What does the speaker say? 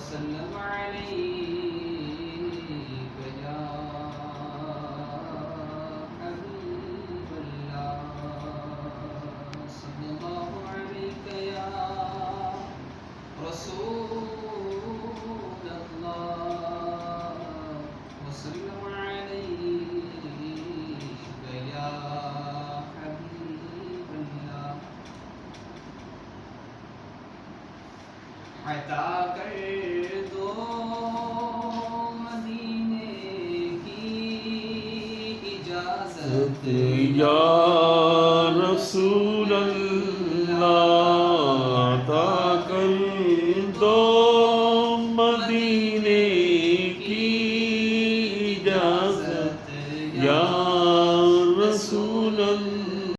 वसल्लम अलैका या हबीबल्लाह सल्लल्लाहु अलैका या रसूलल्लाह वसल्लम अलैका या हबीबल्लाह अता कर दो मदीने की इजाजत या रसूल